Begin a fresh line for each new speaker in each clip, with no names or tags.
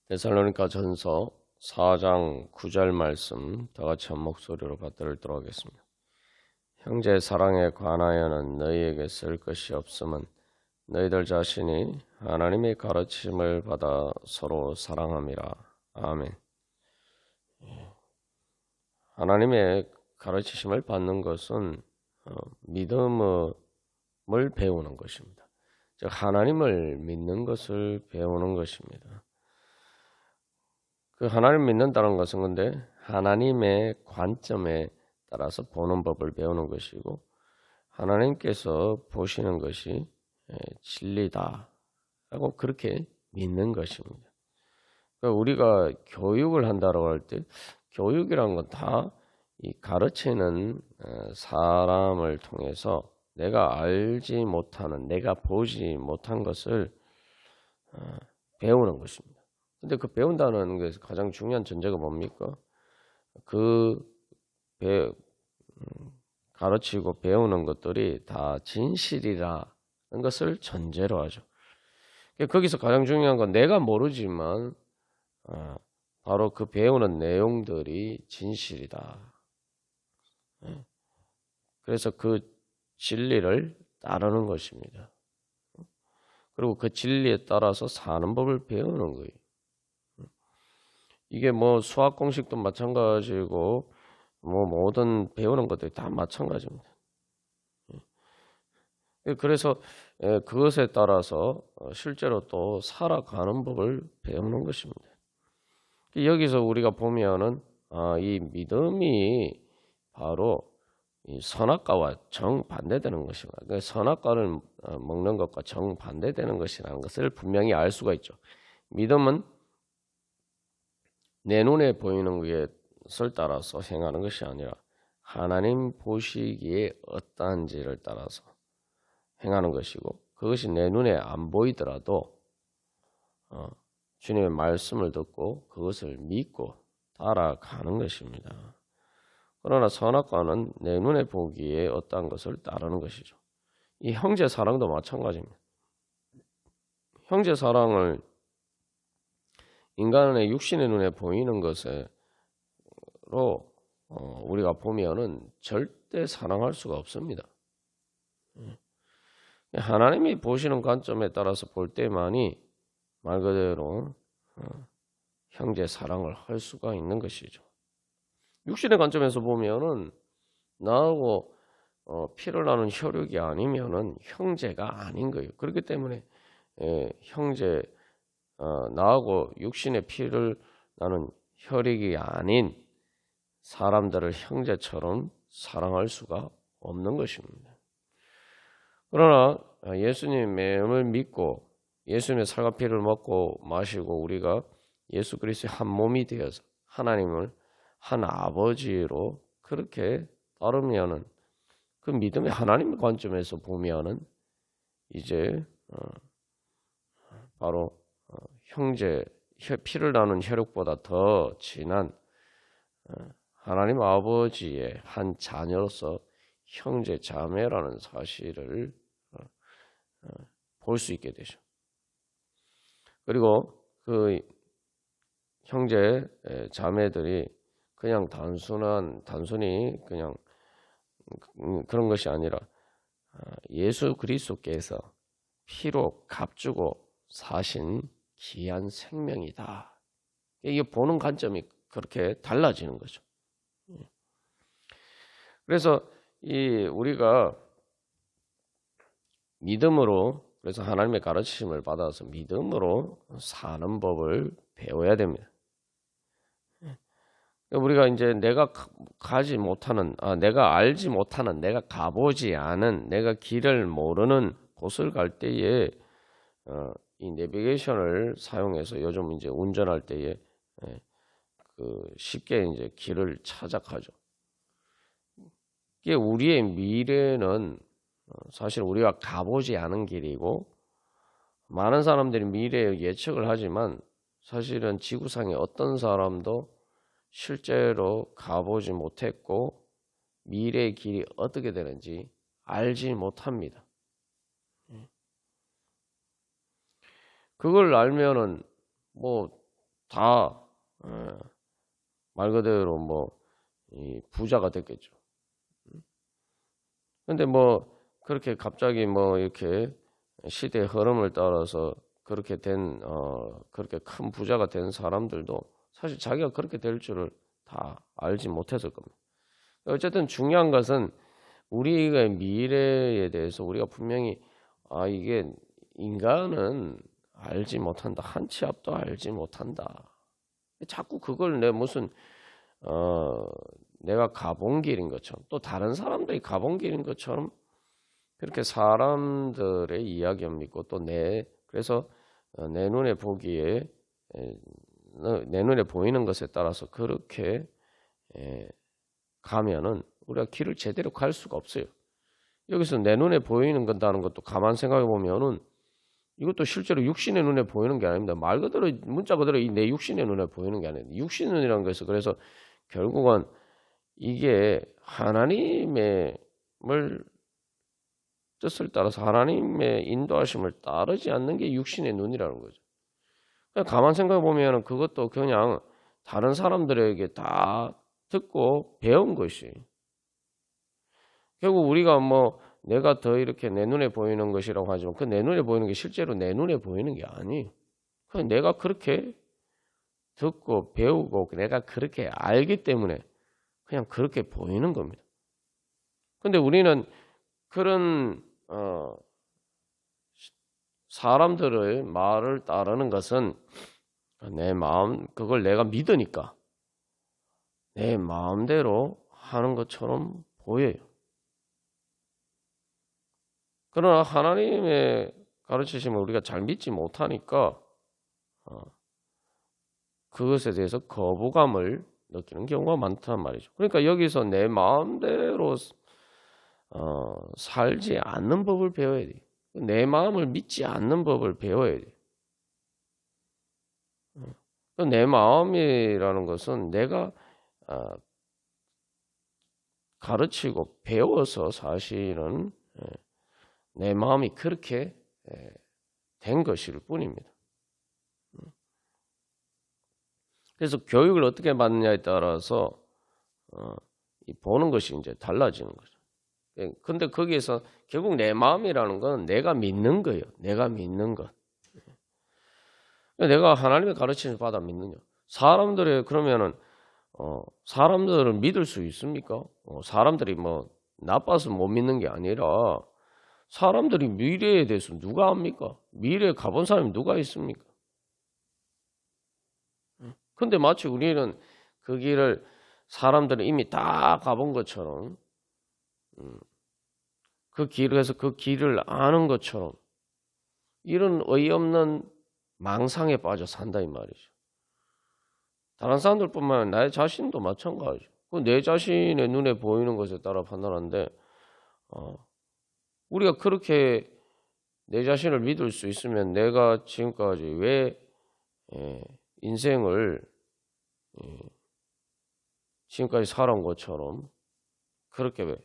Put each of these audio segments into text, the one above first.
데살로니가 전서 4장 9절 말씀 다 같이 한 목소리로 받들도록 하겠습니다. 형제 사랑에 관하여는 너희에게 쓸 것이 없음은 너희들 자신이 하나님의 가르침을 받아 서로 사랑함이라. 아멘. 하나님의 가르치심을 받는 것은 믿음을 배우는 것입니다. 즉 하나님을 믿는 것을 배우는 것입니다. 그 하나님 믿는다는 것은 근데 하나님의 관점에 따라서 보는 법을 배우는 것이고 하나님께서 보시는 것이 진리다라고 그렇게 믿는 것입니다. 그러니까 우리가 교육을 한다고 할 때 교육이란 건 다 이 가르치는 사람을 통해서 내가 알지 못하는, 내가 보지 못한 것을 배우는 것입니다. 근데 그 배운다는 것에서 가장 중요한 전제가 뭡니까? 가르치고 배우는 것들이 다 진실이라는 것을 전제로 하죠. 거기서 가장 중요한 건 내가 모르지만 바로 그 배우는 내용들이 진실이다. 그래서 그 진리를 따르는 것입니다. 그리고 그 진리에 따라서 사는 법을 배우는 거예요. 이게 뭐 수학 공식도 마찬가지고 뭐 모든 배우는 것들이 다 마찬가지입니다. 그래서 그것에 따라서 실제로 또 살아가는 법을 배우는 것입니다. 여기서 우리가 보면은 이 믿음이 바로 이 선악과와 정반대되는 것입니다. 그러니까 선악과를 먹는 것과 정반대되는 것이라는 것을 분명히 알 수가 있죠. 믿음은 내 눈에 보이는 것을 따라서 행하는 것이 아니라 하나님 보시기에 어떠한지를 따라서 행하는 것이고 그것이 내 눈에 안 보이더라도 주님의 말씀을 듣고 그것을 믿고 따라가는 것입니다. 그러나 선악과는 내 눈에 보기에 어떠한 것을 따르는 것이죠. 이 형제 사랑도 마찬가지입니다. 형제 사랑을 인간의 육신의 눈에 보이는 것으로 우리가 보면은 절대 사랑할 수가 없습니다. 하나님이 보시는 관점에 따라서 볼 때만이 말 그대로 형제 사랑을 할 수가 있는 것이죠. 육신의 관점에서 보면은 나하고 피를 나는 혈육이 아니면은 형제가 아닌 거예요. 그렇기 때문에 형제 나하고 육신의 피를 나는 혈육이 아닌 사람들을 형제처럼 사랑할 수가 없는 것입니다. 그러나 예수님을 믿고 예수님의 살과 피를 먹고 마시고 우리가 예수 그리스도의 한 몸이 되어서 하나님을 한 아버지로 그렇게 따르면은 그 믿음의 하나님의 관점에서 보면은 이제 바로 형제 피를 나눈 혈육보다 더 진한 하나님 아버지의 한 자녀로서 형제 자매라는 사실을 볼 수 있게 되죠. 그리고 그 형제 자매들이 그냥 단순히 그냥 그런 것이 아니라 예수 그리스도께서 피로 값주고 사신 귀한 생명이다. 이게 보는 관점이 그렇게 달라지는 거죠. 그래서 우리가 믿음으로 그래서 하나님의 가르치심을 받아서 믿음으로 사는 법을 배워야 됩니다. 우리가 이제 내가 가지 못하는, 내가 알지 못하는, 내가 가보지 않은, 내가 길을 모르는 곳을 갈 때에 이 내비게이션을 사용해서 요즘 이제 운전할 때에 쉽게 이제 길을 찾아가죠. 이게 우리의 미래는 사실 우리가 가보지 않은 길이고 많은 사람들이 미래에 예측을 하지만 사실은 지구상에 어떤 사람도 실제로 가보지 못했고 미래의 길이 어떻게 되는지 알지 못합니다. 그걸 알면은 뭐 다 말 그대로 뭐 이 부자가 됐겠죠. 근데 뭐 그렇게 갑자기 뭐 이렇게 시대의 흐름을 따라서 그렇게 된 그렇게 큰 부자가 된 사람들도 사실 자기가 그렇게 될 줄을 다 알지 못했을 겁니다. 어쨌든 중요한 것은 우리의 미래에 대해서 우리가 분명히 이게 인간은 알지 못한다. 한 치 앞도 알지 못한다. 자꾸 그걸 내 무슨 내가 가본 길인 것처럼 또 다른 사람들이 가본 길인 것처럼 그렇게 사람들의 이야기를 믿고 또 그래서 내 눈에 보기에 내 눈에 보이는 것에 따라서 그렇게 가면은 우리가 길을 제대로 갈 수가 없어요. 여기서 내 눈에 보이는 건다는 것도 가만 생각해 보면은 이것도 실제로 육신의 눈에 보이는 게 아닙니다. 말 그대로 문자 그대로 내 육신의 눈에 보이는 게 아닙니다. 육신의 눈이라는 것은 그래서 결국은 이게 하나님의 뜻을 따라서 하나님의 인도하심을 따르지 않는 게 육신의 눈이라는 거죠. 가만 생각해 보면 그것도 그냥 다른 사람들에게 다 듣고 배운 것이 결국 우리가 뭐 내가 더 이렇게 내 눈에 보이는 것이라고 하지만 그 내 눈에 보이는 게 실제로 내 눈에 보이는 게 아니에요. 그냥 내가 그렇게 듣고 배우고 내가 그렇게 알기 때문에 그냥 그렇게 보이는 겁니다. 근데 우리는 그런 사람들의 말을 따르는 것은 내 마음 그걸 내가 믿으니까 내 마음대로 하는 것처럼 보여요. 그러나 하나님의 가르치심을 우리가 잘 믿지 못하니까 그것에 대해서 거부감을 느끼는 경우가 많단 말이죠. 그러니까 여기서 내 마음대로 살지 않는 법을 배워야 돼요. 내 마음을 믿지 않는 법을 배워야 돼요. 내 마음이라는 것은 내가 가르치고 배워서 사실은 내 마음이 그렇게 된 것일 뿐입니다. 그래서 교육을 어떻게 받느냐에 따라서 보는 것이 이제 달라지는 거죠. 근데 거기에서 결국 내 마음이라는 건 내가 믿는 거예요. 내가 믿는 것. 내가 하나님의 가르침을 받아 믿느냐. 사람들의 그러면은 사람들을 믿을 수 있습니까? 사람들이 뭐 나빠서 못 믿는 게 아니라 사람들이 미래에 대해서 누가 압니까? 미래에 가본 사람이 누가 있습니까? 근데 마치 우리는 그 길을 사람들은 이미 다 가본 것처럼 그 길에서 그 길을 아는 것처럼 이런 어이없는 망상에 빠져 산다 이 말이죠. 다른 사람들뿐만 아니라 나의 자신도 마찬가지죠. 내 자신의 눈에 보이는 것에 따라 판단하는데 우리가 그렇게 내 자신을 믿을 수 있으면 내가 지금까지 왜 인생을 지금까지 살아온 것처럼 그렇게 왜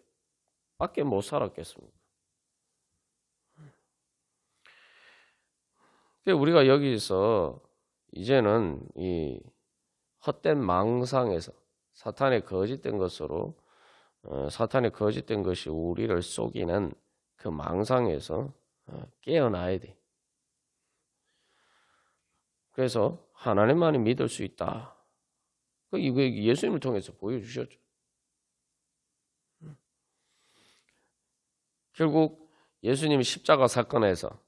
밖에 못 살았겠습니까? 우리가 여기서 이제는 이 헛된 망상에서 사탄의 거짓된 것으로 사탄의 거짓된 것이 우리를 속이는 그 망상에서 깨어나야 돼. 그래서 하나님만이 믿을 수 있다. 이거 예수님을 통해서 보여주셨죠. 결국 예수님이 십자가 사건에서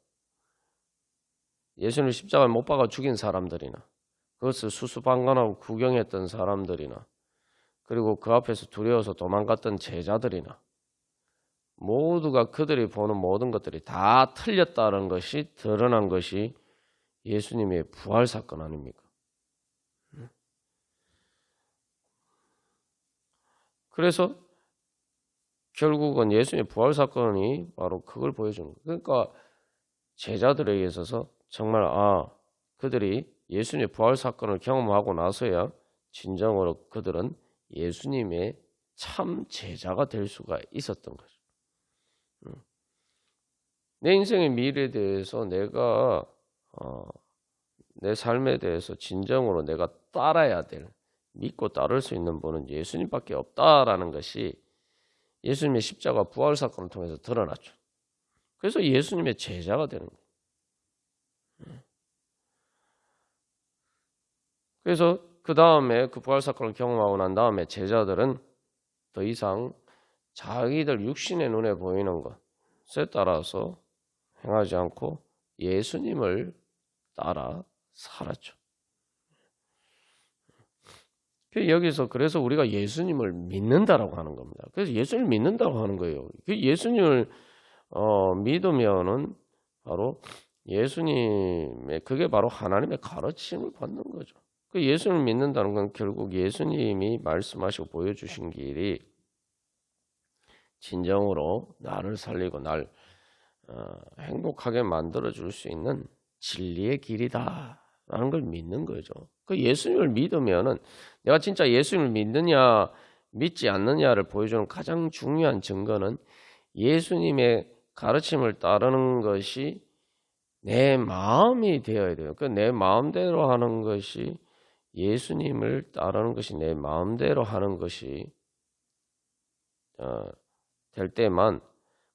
예수님을 십자가에 못 박아 죽인 사람들이나 그것을 수수방관하고 구경했던 사람들이나 그리고 그 앞에서 두려워서 도망갔던 제자들이나 모두가 그들이 보는 모든 것들이 다 틀렸다는 것이 드러난 것이 예수님의 부활 사건 아닙니까? 그래서 결국은 예수님의 부활 사건이 바로 그걸 보여주는 거예요. 그러니까 제자들에게 있어서 정말 그들이 예수님의 부활 사건을 경험하고 나서야 진정으로 그들은 예수님의 참 제자가 될 수가 있었던 거죠. 내 인생의 미래에 대해서 내가 내 삶에 대해서 진정으로 내가 따라야 될, 믿고 따를 수 있는 분은 예수님밖에 없다라는 것이 예수님의 십자가 부활 사건을 통해서 드러났죠. 그래서 예수님의 제자가 되는 거예요. 그래서 그 다음에 그 부활 사건을 경험하고 난 다음에 제자들은 더 이상 자기들 육신의 눈에 보이는 것에 따라서 행하지 않고 예수님을 따라 살았죠. 여기서 그래서 우리가 예수님을 믿는다라고 하는 겁니다. 그래서 예수님을 믿는다고 하는 거예요. 예수님을 믿으면은 바로 예수님의 그게 바로 하나님의 가르침을 받는 거죠. 그 예수님을 믿는다는 건 결국 예수님이 말씀하시고 보여주신 길이 진정으로 나를 살리고 날 행복하게 만들어 줄 수 있는 진리의 길이다라는 걸 믿는 거죠. 그 예수님을 믿으면은 내가 진짜 예수님을 믿느냐 믿지 않느냐를 보여주는 가장 중요한 증거는 예수님의 가르침을 따르는 것이 내 마음이 되어야 돼요. 그 내 마음대로 하는 것이 예수님을 따르는 것이 내 마음대로 하는 것이 될 때만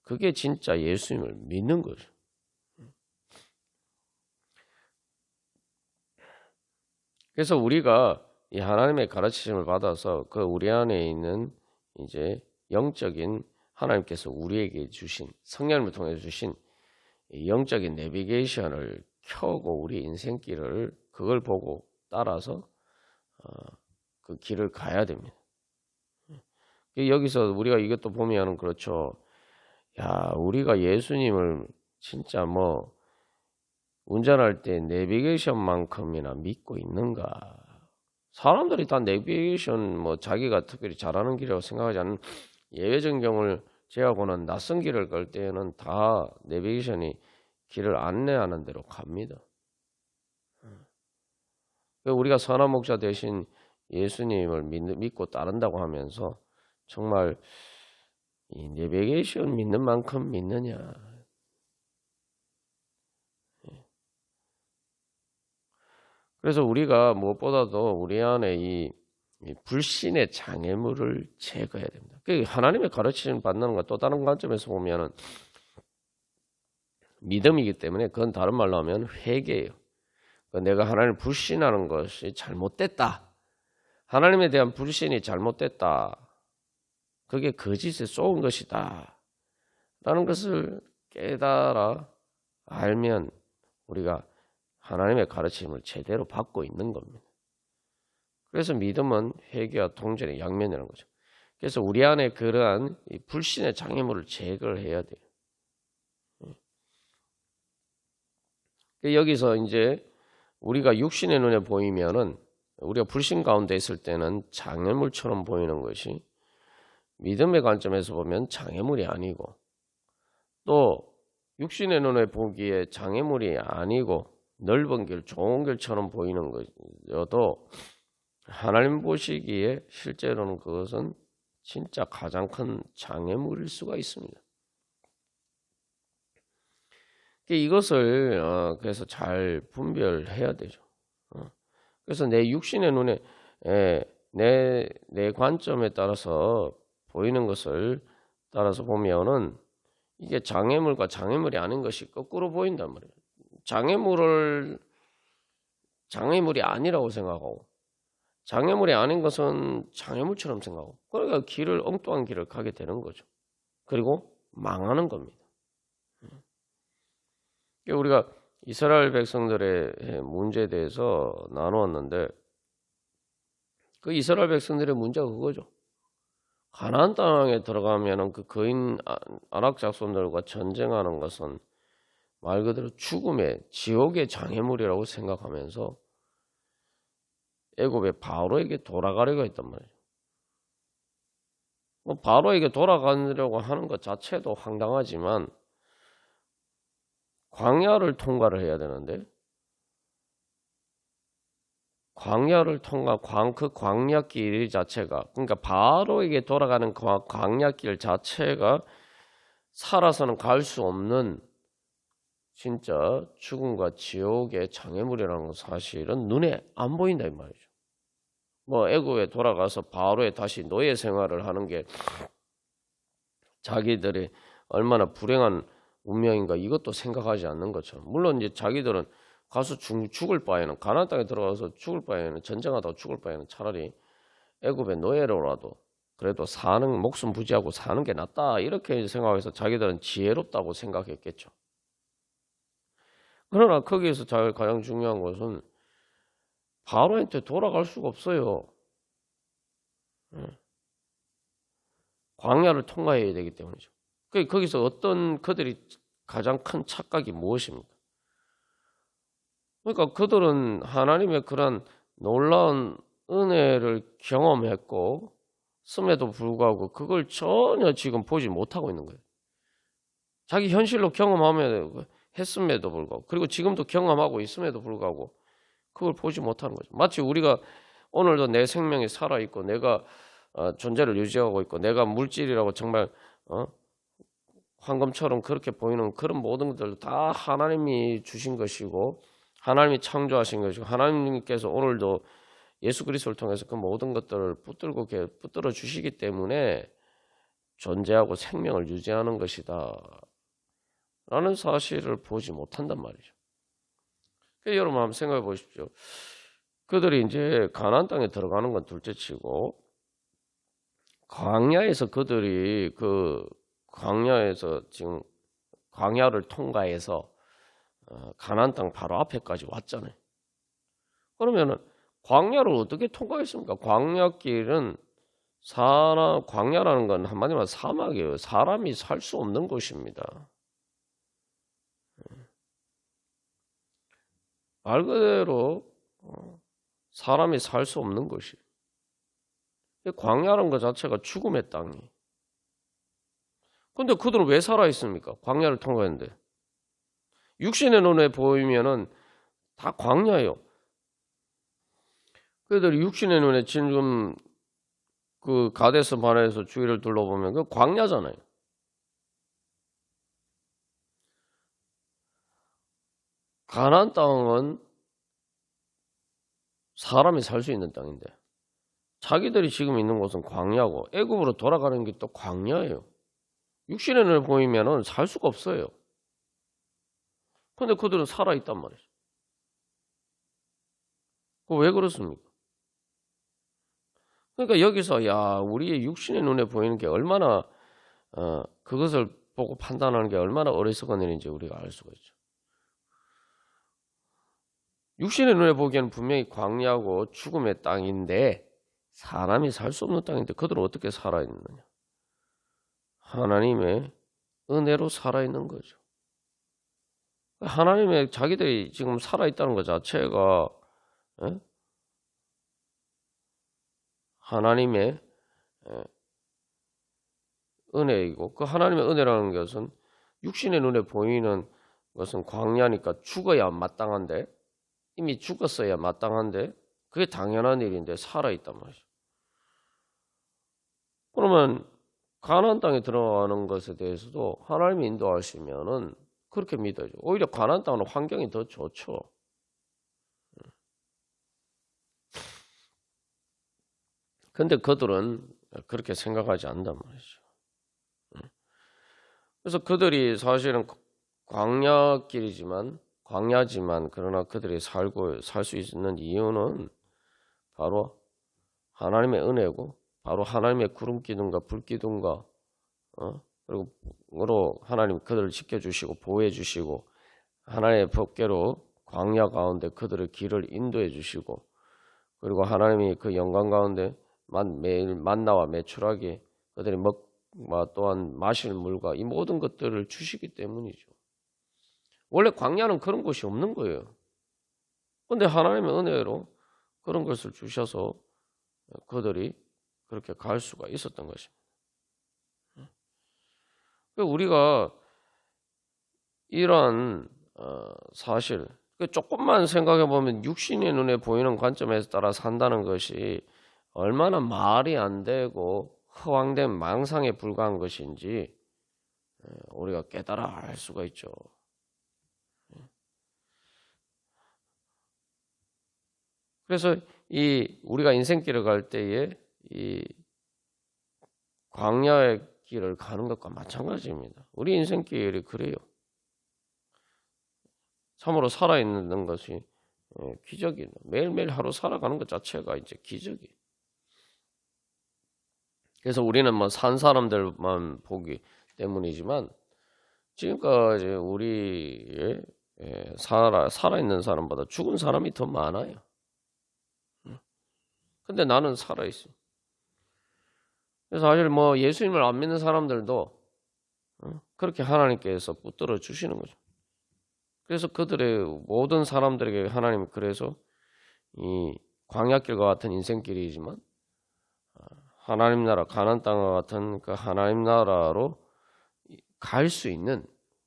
그게 진짜 예수님을 믿는 거죠. 그래서 우리가 이 하나님의 가르침을 받아서 그 우리 안에 있는 이제 영적인 하나님께서 우리에게 주신 성령을 통해 주신 영적인 내비게이션을 켜고 우리 인생길을 그걸 보고 따라서 그 길을 가야 됩니다. 여기서 우리가 이것도 보면 그렇죠. 야, 우리가 예수님을 진짜 운전할 때 내비게이션만큼이나 믿고 있는가? 사람들이 다 내비게이션 자기가 특별히 잘하는 길이라고 생각하지 않는 예외전경을 제하고는 낯선 길을 갈 때에는 다 내비게이션이 길을 안내하는 대로 갑니다. 우리가 선한 목자 대신 예수님을 믿고 따른다고 하면서 정말 이 내비게이션 믿는 만큼 믿느냐? 그래서 우리가 무엇보다도 우리 안에 이 불신의 장애물을 제거해야 됩니다. 하나님의 가르침을 받는 것 또 다른 관점에서 보면은 믿음이기 때문에 그건 다른 말로 하면 회개예요. 내가 하나님을 불신하는 것이 잘못됐다. 하나님에 대한 불신이 잘못됐다. 그게 거짓에 쏘은 것이다. 라는 것을 깨달아 알면 우리가 하나님의 가르침을 제대로 받고 있는 겁니다. 그래서 믿음은 회개와 통전의 양면이라는 거죠. 그래서 우리 안에 그러한 이 불신의 장애물을 제거를 해야 돼요. 여기서 이제 우리가 육신의 눈에 보이면은 우리가 불신 가운데 있을 때는 장애물처럼 보이는 것이 믿음의 관점에서 보면 장애물이 아니고 또 육신의 눈에 보기에 장애물이 아니고 넓은 길, 좋은 길처럼 보이는 것여도 하나님 보시기에 실제로는 그것은 진짜 가장 큰 장애물일 수가 있습니다. 이것을 그래서 잘 분별해야 되죠. 그래서 내 육신의 눈에 내 관점에 따라서 보이는 것을 따라서 보면은 이게 장애물과 장애물이 아닌 것이 거꾸로 보인단 말이에요. 장애물이 아니라고 생각하고 장애물이 아닌 것은 장애물처럼 생각하고 그러니까 엉뚱한 길을 가게 되는 거죠. 그리고 망하는 겁니다. 우리가 이스라엘 백성들의 문제에 대해서 나누었는데 그 이스라엘 백성들의 문제가 그거죠. 가나안 땅에 들어가면은 그 거인 아낙 자손들과 전쟁하는 것은 말 그대로 죽음의 지옥의 장애물이라고 생각하면서 애굽의 바로에게 돌아가려고 했단 말이에요. 바로에게 돌아가려고 하는 것 자체도 황당하지만 광야를 통과를 해야 되는데 광야를 통과 그 광야길 자체가 그러니까 바로에게 돌아가는 광야길 자체가 살아서는 갈 수 없는 진짜 죽음과 지옥의 장애물이라는 사실은 눈에 안 보인다 이 말이죠. 뭐 애굽에 돌아가서 바로에 다시 노예 생활을 하는 게 자기들이 얼마나 불행한 운명인가 이것도 생각하지 않는 것처럼, 물론 이제 자기들은 가서 죽을 바에는, 가나안 땅에 들어가서 죽을 바에는, 전쟁하다가 죽을 바에는 차라리 애굽의 노예로라도 그래도 목숨 부지하고 사는 게 낫다 이렇게 생각해서 자기들은 지혜롭다고 생각했겠죠. 그러나 거기에서 가장 중요한 것은 바로한테 돌아갈 수가 없어요. 광야를 통과해야 되기 때문이죠. 거기서 어떤 그들이 가장 큰 착각이 무엇입니까? 그러니까 그들은 하나님의 그런 놀라운 은혜를 경험했고 씀에도 불구하고 그걸 전혀 지금 보지 못하고 있는 거예요. 자기 현실로 경험하면 했음에도 불구하고, 그리고 지금도 경험하고 있음에도 불구하고 그걸 보지 못하는 거죠. 마치 우리가 오늘도 내 생명이 살아있고 내가 존재를 유지하고 있고 내가 물질이라고 정말 황금처럼 그렇게 보이는 그런 모든 것들 다 하나님이 주신 것이고 하나님이 창조하신 것이고 하나님께서 오늘도 예수 그리스도를 통해서 그 모든 것들을 붙들어 주시기 때문에 존재하고 생명을 유지하는 것이다 라는 사실을 보지 못한단 말이죠. 여러분 한번 생각해 보십시오. 그들이 이제 가나안 땅에 들어가는 건 둘째치고 광야에서 그들이 광야에서 지금 광야를 통과해서 가나안 땅 바로 앞에까지 왔잖아요. 그러면은 광야를 어떻게 통과했습니까? 광야길은 광야라는 건 한마디로 사막이에요. 사람이 살 수 없는 곳입니다. 말 그대로 사람이 살 수 없는 곳이에요. 광야라는 것 자체가 죽음의 땅이. 근데 그들은 왜 살아있습니까? 광야를 통과했는데. 육신의 눈에 보이면은 다 광야예요. 그들이 육신의 눈에 지금 그 가데스 바네에서 주위를 둘러보면 그 광야잖아요. 가나안 땅은 사람이 살 수 있는 땅인데 자기들이 지금 있는 곳은 광야고 애굽으로 돌아가는 게 또 광야예요. 육신의 눈에 보이면은 살 수가 없어요. 근데 그들은 살아있단 말이죠. 왜 그렇습니까? 그러니까 여기서 우리의 육신의 눈에 보이는 게 얼마나 그것을 보고 판단하는 게 얼마나 어리석은 일인지 우리가 알 수가 있죠. 육신의 눈에 보기에는 분명히 광야고 죽음의 땅인데 사람이 살 수 없는 땅인데 그들은 어떻게 살아있느냐? 하나님의 은혜로 살아있는 거죠. 하나님의 자기들이 지금 살아있다는 것 자체가 하나님의 은혜이고 그 하나님의 은혜라는 것은 육신의 눈에 보이는 것은 광야니까 죽어야 마땅한데 이미 죽었어야 마땅한데 그게 당연한 일인데 살아있단 말이죠. 그러면 가나안 땅에 들어가는 것에 대해서도 하나님이 인도하시면은 그렇게 믿어야죠. 오히려 가나안 땅은 환경이 더 좋죠. 근데 그들은 그렇게 생각하지 않는단 말이죠. 그래서 그들이 사실은 광야지만 그러나 그들이 살 수 있는 이유는 바로 하나님의 은혜고 바로 하나님의 구름 기둥과 불 기둥과 그리고 하나님 그들을 지켜주시고 보호해 주시고 하나님의 법궤로 광야 가운데 그들의 길을 인도해 주시고 그리고 하나님이 그 영광 가운데 매일 만나와 메추라기 그들이 또한 마실 물과 이 모든 것들을 주시기 때문이죠. 원래 광야는 그런 곳이 없는 거예요. 그런데 하나님의 은혜로 그런 것을 주셔서 그들이 그렇게 갈 수가 있었던 것입니다. 우리가 이러한 사실 조금만 생각해 보면 육신의 눈에 보이는 관점에서 따라 산다는 것이 얼마나 말이 안 되고 허황된 망상에 불과한 것인지 우리가 깨달아 알 수가 있죠. 그래서 이 우리가 인생길을 갈 때에 이 광야의 길을 가는 것과 마찬가지입니다. 우리 인생길이 그래요. 참으로 살아있는 것이 기적이에요. 매일매일 하루 살아가는 것 자체가 이제 기적이에요. 그래서 우리는 뭐 산 사람들만 보기 때문이지만 지금까지 우리의 살아있는 사람보다 죽은 사람이 더 많아요. 근데 나는 살아있어요. 그래서 사실 뭐 예수님을 안 믿는 사람들도 그렇게 하나님께서 붙들어 주시는 거죠. 그래서 그들의 모든 사람들에게 하나님 그래서 이 광야길과 같은 인생길이지만 하나님 나라 가나안 땅과 같은 그 하나님 나라로 갈 수 있는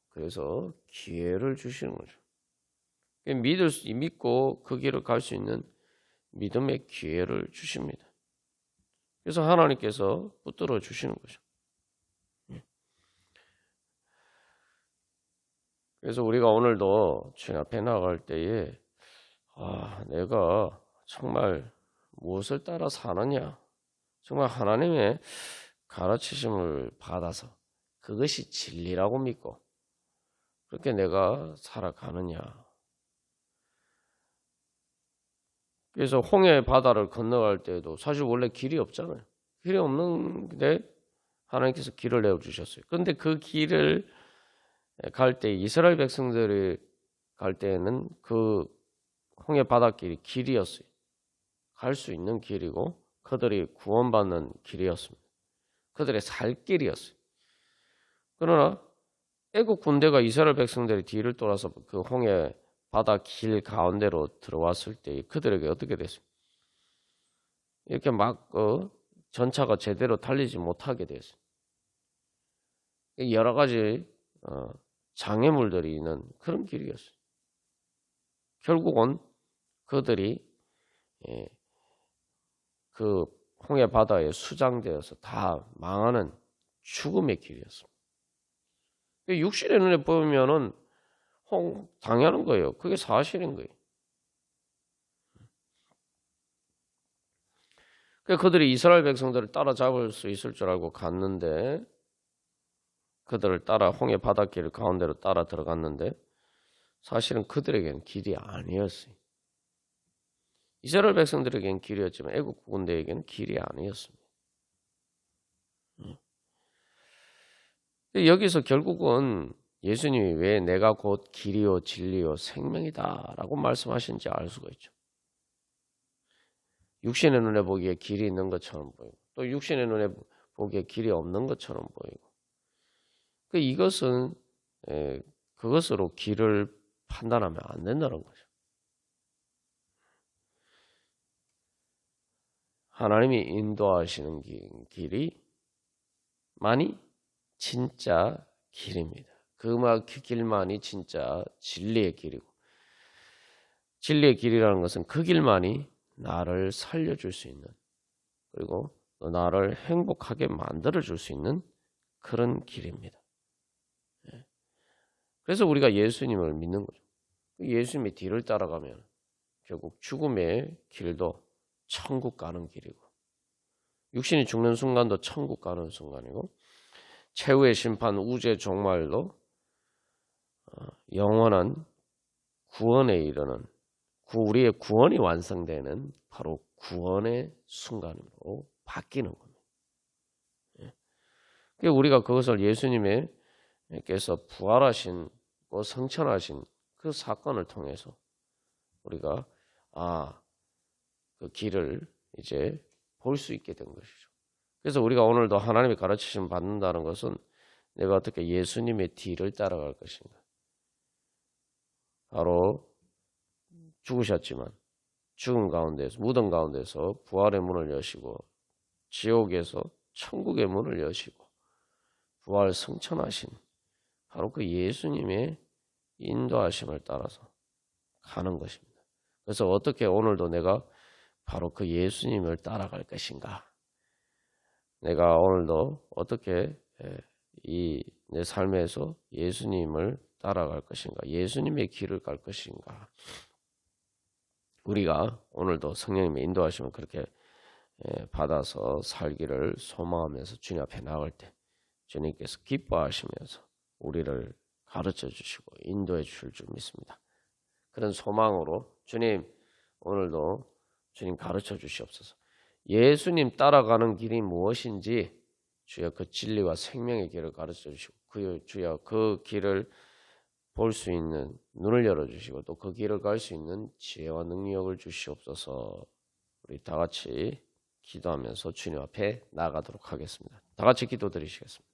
그래서 기회를 주시는 거죠. 믿고 그 길을 갈 수 있는 믿음의 기회를 주십니다. 그래서 하나님께서 붙들어 주시는 거죠. 그래서 우리가 오늘도 주님 앞에 나갈 때에 내가 정말 무엇을 따라 사느냐, 정말 하나님의 가르치심을 받아서 그것이 진리라고 믿고 그렇게 내가 살아가느냐. 그래서 홍해 바다를 건너갈 때에도 사실 원래 길이 없잖아요. 길이 없는데 하나님께서 길을 내어주셨어요. 그런데 그 길을 갈 때 이스라엘 백성들이 갈 때에는 그 홍해 바닷길이 길이었어요. 갈 수 있는 길이고 그들이 구원받는 길이었습니다. 그들의 살 길이었어요. 그러나 애국 군대가 이스라엘 백성들이 뒤를 돌아서 그 홍해 바다 길 가운데로 들어왔을 때 그들에게 어떻게 됐습니까? 이렇게 막 전차가 제대로 달리지 못하게 됐어요. 여러 가지 장애물들이 있는 그런 길이었어요. 결국은 그들이 그 홍해 바다에 수장되어서 다 망하는 죽음의 길이었습니다. 육신의 눈에 보면은 당연한 거예요. 그게 사실인 거예요. 그들이 이스라엘 백성들을 따라잡을 수 있을 줄 알고 갔는데 그들을 따라 홍해 바닷길 가운데로 따라 들어갔는데 사실은 그들에게는 길이 아니었어요. 이스라엘 백성들에게는 길이었지만 애국 군대에게는 길이 아니었습니다. 여기서 결국은 예수님이 왜 내가 곧 길이요 진리요 생명이다라고 말씀하신지 알 수가 있죠. 육신의 눈에 보기에 길이 있는 것처럼 보이고 또 육신의 눈에 보기에 길이 없는 것처럼 보이고 이것은 그것으로 길을 판단하면 안 된다는 거죠. 하나님이 인도하시는 길이 만이 진짜 길입니다. 그 길만이 진짜 진리의 길이고 진리의 길이라는 것은 그 길만이 나를 살려줄 수 있는 그리고 나를 행복하게 만들어줄 수 있는 그런 길입니다. 그래서 우리가 예수님을 믿는 거죠. 예수님의 뒤를 따라가면 결국 죽음의 길도 천국 가는 길이고 육신이 죽는 순간도 천국 가는 순간이고 최후의 심판 우주의 종말도 영원한 구원에 이르는 우리의 구원이 완성되는 바로 구원의 순간으로 바뀌는 겁니다. 우리가 그것을 예수님께서 부활하신 성천하신 그 사건을 통해서 우리가 그 길을 이제 볼 수 있게 된 것이죠. 그래서 우리가 오늘도 하나님의 가르치심 받는다는 것은 내가 어떻게 예수님의 뒤를 따라갈 것인가. 바로 죽으셨지만 죽음 가운데서 무덤 가운데서 부활의 문을 여시고 지옥에서 천국의 문을 여시고 부활 승천하신 바로 그 예수님의 인도하심을 따라서 가는 것입니다. 그래서 어떻게 오늘도 내가 바로 그 예수님을 따라갈 것인가? 내가 오늘도 어떻게 내 삶에서 예수님을 따라갈 것인가? 예수님의 길을 갈 것인가? 우리가 오늘도 성령님의 인도하심을 그렇게 받아서 살기를 소망하면서 주님 앞에 나올 때 주님께서 기뻐하시면서 우리를 가르쳐 주시고 인도해 주실 줄 믿습니다. 그런 소망으로 주님 오늘도 주님 가르쳐 주시옵소서. 예수님 따라가는 길이 무엇인지 주여 그 진리와 생명의 길을 가르쳐 주시고 주여 그 길을 볼 수 있는 눈을 열어주시고 또 그 길을 갈 수 있는 지혜와 능력을 주시옵소서. 우리 다 같이 기도하면서 주님 앞에 나아가도록 하겠습니다. 다 같이 기도드리시겠습니다.